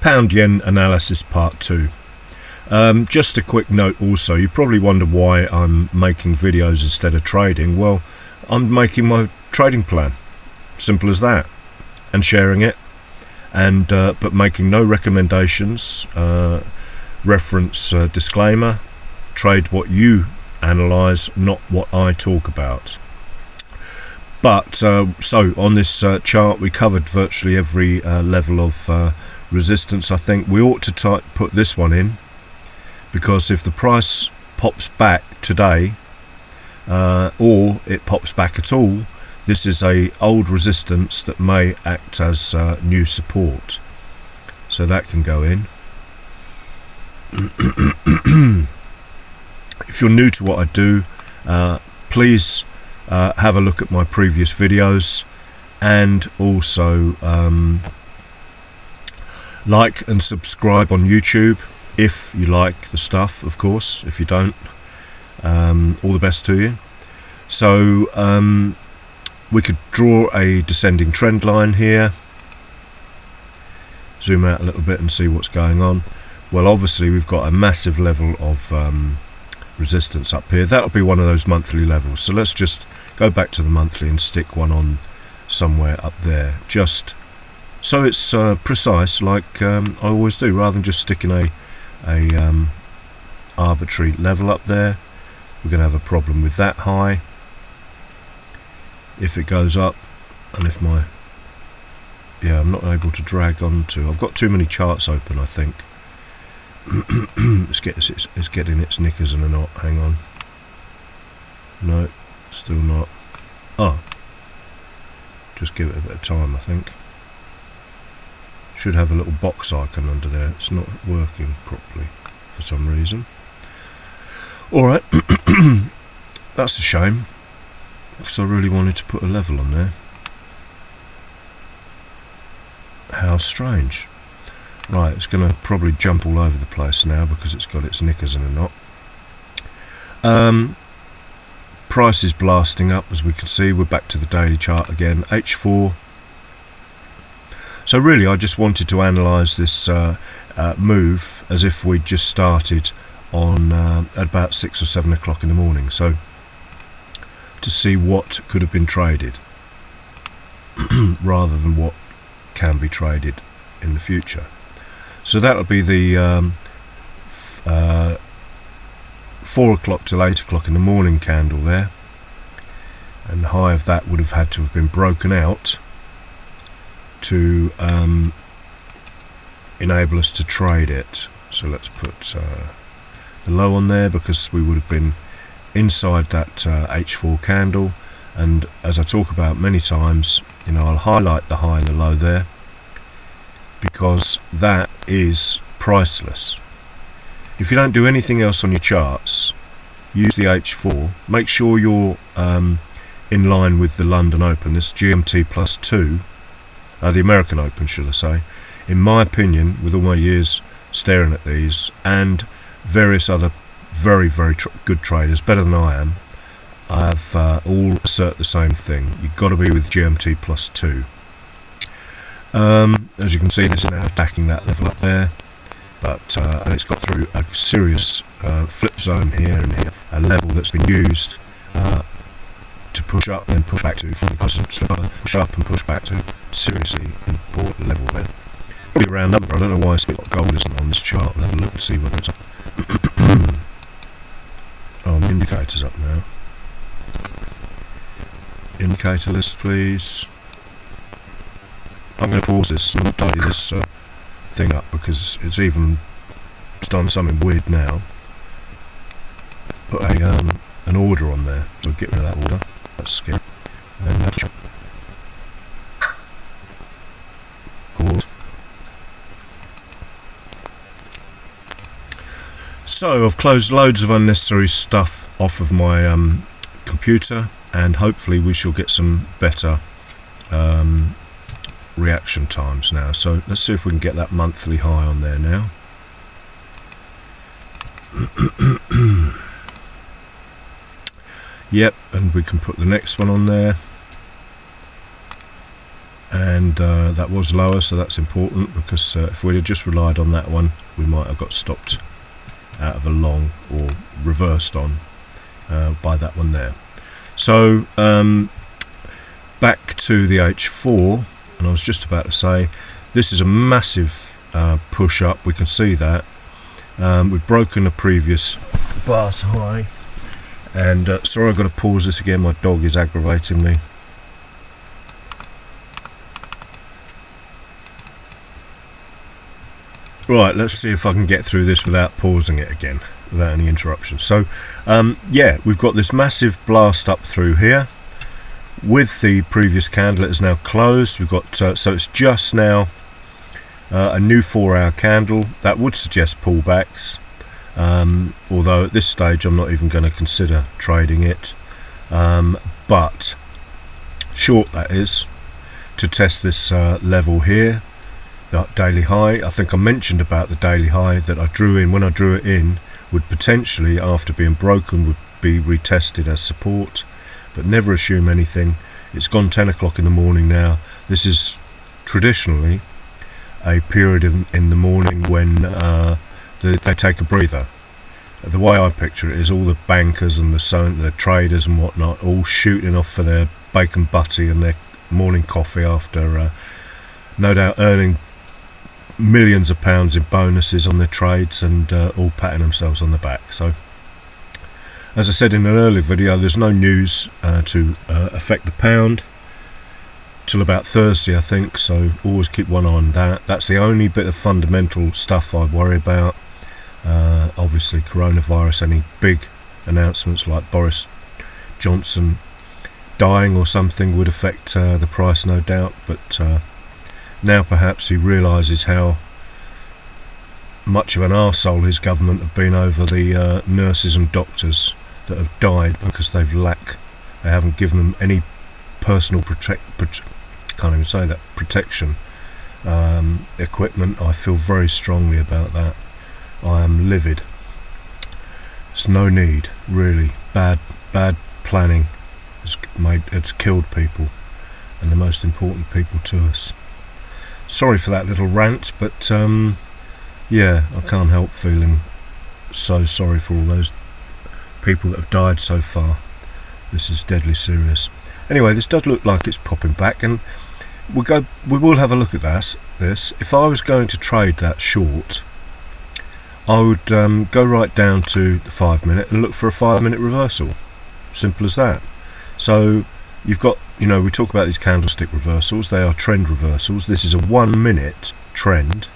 Pound yen analysis part 2. Just a quick note also, you probably wonder why I'm making videos instead of trading. Well, I'm making my trading plan, simple as that, and sharing it, and but making no recommendations. Reference disclaimer: trade what you analyze, not what I talk about. But so on this chart we covered virtually every level of resistance. I think we ought to put this one in, because if the price pops back today, or it pops back at all, this is a old resistance that may act as new support, so that can go in. If you're new to what I do, please have a look at my previous videos, and also like and subscribe on YouTube if you like the stuff. Of course, if you don't, all the best to you. So we could draw a descending trend line here, zoom out a little bit and see what's going on. Well, obviously we've got a massive level of resistance up here. That'll be one of those monthly levels, so let's just go back to the monthly and stick one on somewhere up there, just so it's precise, like I always do, rather than just sticking a arbitrary level up there. We're going to have a problem with that high if it goes up, and if I'm not able to drag onto, I've got too many charts open, I think. It's getting its knickers in a knot. Hang on. No, still not. Oh, just give it a bit of time, I think. Should have a little box icon under there. It's not working properly for some reason. Alright, that's a shame, because I really wanted to put a level on there. How strange. Right, it's going to probably jump all over the place now because it's got its knickers in a knot. Price is blasting up, as we can see. We're back to the daily chart again, H4. So really I just wanted to analyse this move as if we'd just started on at about 6 or 7 o'clock in the morning, so to see what could have been traded rather than what can be traded in the future. So that'll be the 4 o'clock till 8 o'clock in the morning candle there, and the high of that would have had to have been broken out to enable us to trade it. So let's put the low on there, because we would have been inside that H4 candle, and as I talk about many times, you know, I'll highlight the high and the low there, because that is priceless. If you don't do anything else on your charts, use the H4. Make sure you're in line with the London Open, this GMT+2, the American Open should I say. In my opinion, with all my years staring at these and various other very good traders, better than I am, I've all assert the same thing. You've got to be with GMT+2. As you can see, this is now attacking that level up there, but and it's got through a serious flip zone here and here, a level that's been used to push up and push back to, push up and push back to, seriously important level there. Probably a round number. I don't know why gold isn't on this chart. I'll have a look and see whether it's up. Oh, the indicator's up now. Indicator list, please. I'm going to pause this and tidy this thing up, because it's done something weird now. Put an order on there, so get rid of that order. That's scary. And pause. So I've closed loads of unnecessary stuff off of my computer, and hopefully we shall get some better reaction times now. So let's see if we can get that monthly high on there now. Yep, and we can put the next one on there, and that was lower, so that's important, because if we'd have just relied on that one, we might have got stopped out of a long, or reversed on by that one there. So back to the H4, and I was just about to say, this is a massive push up. We can see that we've broken the previous bars high, and sorry, I've got to pause this again, my dog is aggravating me. Right, let's see if I can get through this without pausing it again, without any interruptions. So yeah, we've got this massive blast up through here. With the previous candle, it is now closed. We've got so it's just now a new 4-hour candle. That would suggest pullbacks, although at this stage I'm not even going to consider trading it, but short, that is, to test this level here, the daily high. I think I mentioned about the daily high that I drew in. When I drew it in, would potentially, after being broken, would be retested as support, but never assume anything. It's gone 10 o'clock in the morning now. This is traditionally a period in the morning when they take a breather. The way I picture it is all the bankers and the traders and whatnot all shooting off for their bacon butty and their morning coffee after no doubt earning millions of pounds in bonuses on their trades, and all patting themselves on the back. So as I said in an earlier video, there's no news to affect the pound till about Thursday, I think, so always keep one eye on that. That's the only bit of fundamental stuff I worry about. Obviously coronavirus, any big announcements like Boris Johnson dying or something would affect the price, no doubt, but now perhaps he realises how much of an arsehole his government have been over the nurses and doctors that have died because they haven't given them any personal protection equipment. I feel very strongly about that. I am livid. There's no need, really. Bad planning it's killed people, and the most important people to us. Sorry for that little rant, but yeah, I can't help feeling so sorry for all those people that have died so far. This is deadly serious. Anyway, this does look like it's popping back, and we will have a look at this. If I was going to trade that short, I would go right down to the 5-minute and look for a 5-minute reversal. Simple as that. So you've got, we talk about these candlestick reversals. They are trend reversals. This is a 1-minute trend.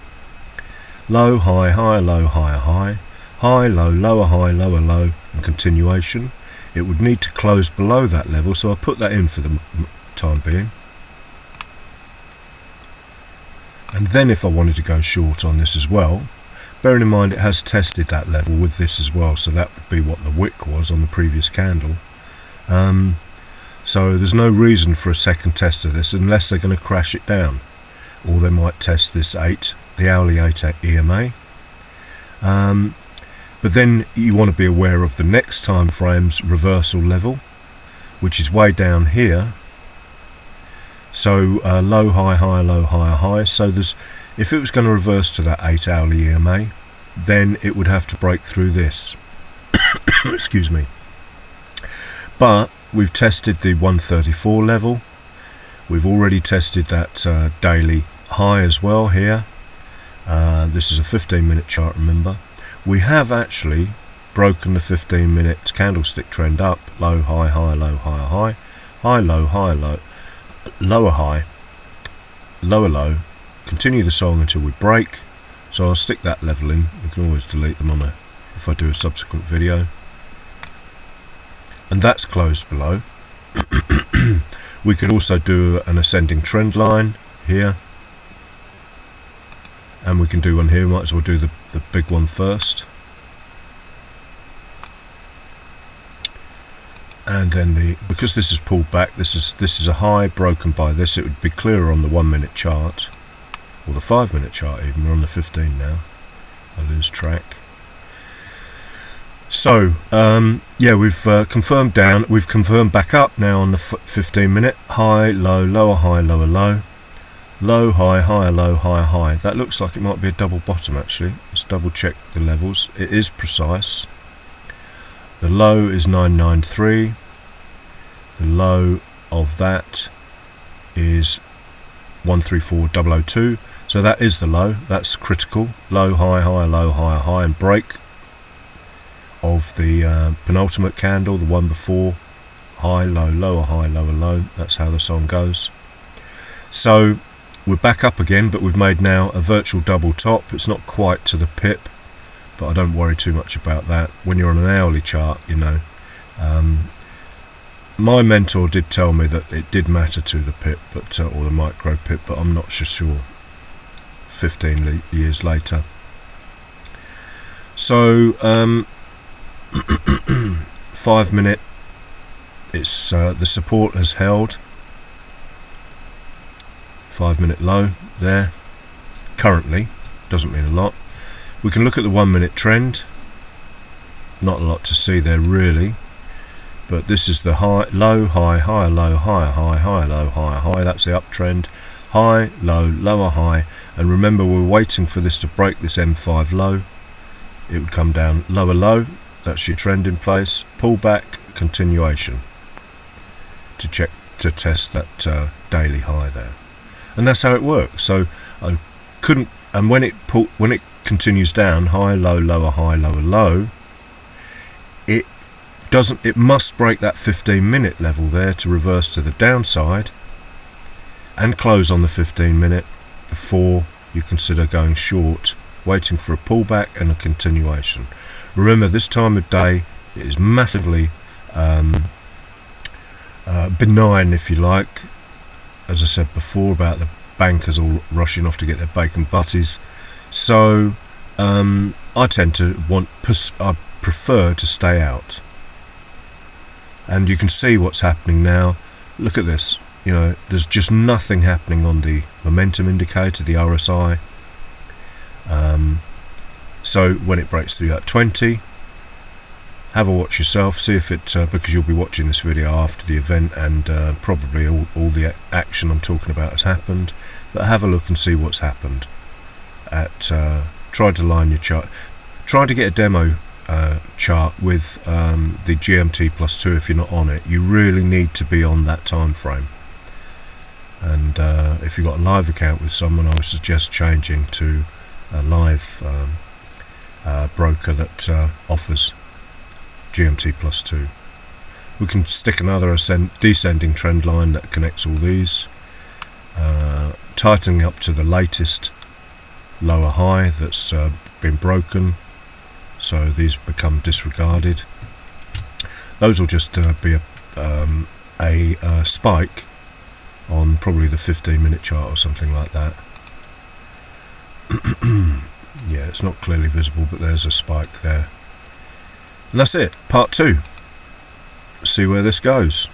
Low, high, high, low, higher, high, high, low, lower, high, lower, low, and continuation. It would need to close below that level, so I'll put that in for the time being. And then if I wanted to go short on this as well, bearing in mind it has tested that level with this as well, so that would be what the wick was on the previous candle. So there's no reason for a second test of this unless they're going to crash it down, or they might test this the hourly 8 EMA. But then you want to be aware of the next time frame's reversal level, which is way down here. So low, high, high, low, higher, high. So if it was going to reverse to that 8 hourly EMA, then it would have to break through this. Excuse me. But we've tested the 134 level. We've already tested that daily high as well here. This is a 15-minute chart, remember. We have actually broken the 15-minute candlestick trend up. Low, high, high, low, higher, high, high, low, lower high, lower low. Continue the song until we break. So I'll stick that level in. We can always delete them if I do a subsequent video. And that's closed below. We could also do an ascending trend line here, and we can do one here. Might as well do the big one first, and then because this is pulled back, this is a high broken by this. It would be clearer on the 1-minute chart, or the 5-minute chart even. We're on the 15 now. I lose track. So yeah, we've confirmed down. We've confirmed back up now on the 15-minute. High, low, lower, high, lower, low. low, high, higher, low, higher, high. That looks like it might be a double bottom actually. Let's double check the levels. It is precise. The low is 993. The low of that is 134002. So that is the low. That's critical. Low, high, higher, low, higher, high, and break of the penultimate candle, the one before. High, low, lower, high, lower, low. That's how the song goes. So we're back up again, but we've made now a virtual double top. It's not quite to the pip, but I don't worry too much about that. When you're on an hourly chart, you know, my mentor did tell me that it did matter to the pip, but or the micro pip, but I'm not sure 15 years later. So 5 minute, it's the support has held. 5 minute low there currently, doesn't mean a lot. We can look at the 1 minute trend. Not a lot to see there really, but this is the high, low, high, higher, low, higher, high, higher, low, higher, high. That's the uptrend. High, low, lower, high. And remember, we're waiting for this to break this M5 low. It would come down lower low. That's your trend in place. Pull back, continuation to check, to test that daily high there. And that's how it works. So I couldn't, and when it continues down, high, low, lower, high, lower, low, it must break that 15-minute level there to reverse to the downside and close on the 15-minute before you consider going short, waiting for a pullback and a continuation. Remember, this time of day it is massively benign, if you like. As I said before about the bankers all rushing off to get their bacon butties. So I tend to I prefer to stay out. And you can see what's happening now. Look at this. You know, there's just nothing happening on the momentum indicator, the RSI. So when it breaks through that 20, have a watch yourself, see if it, because you'll be watching this video after the event, and probably all the action I'm talking about has happened. But have a look and see what's happened. Try to line your chart. Try to get a demo chart with the GMT+2 if you're not on it. You really need to be on that time frame. And if you've got a live account with someone, I would suggest changing to a live broker that offers GMT+2. We can stick another descending trend line that connects all these, tightening up to the latest lower high that's been broken, so these become disregarded. Those will just be a spike on probably the 15-minute chart or something like that. Yeah, it's not clearly visible, but there's a spike there. And that's it, part 2. See where this goes.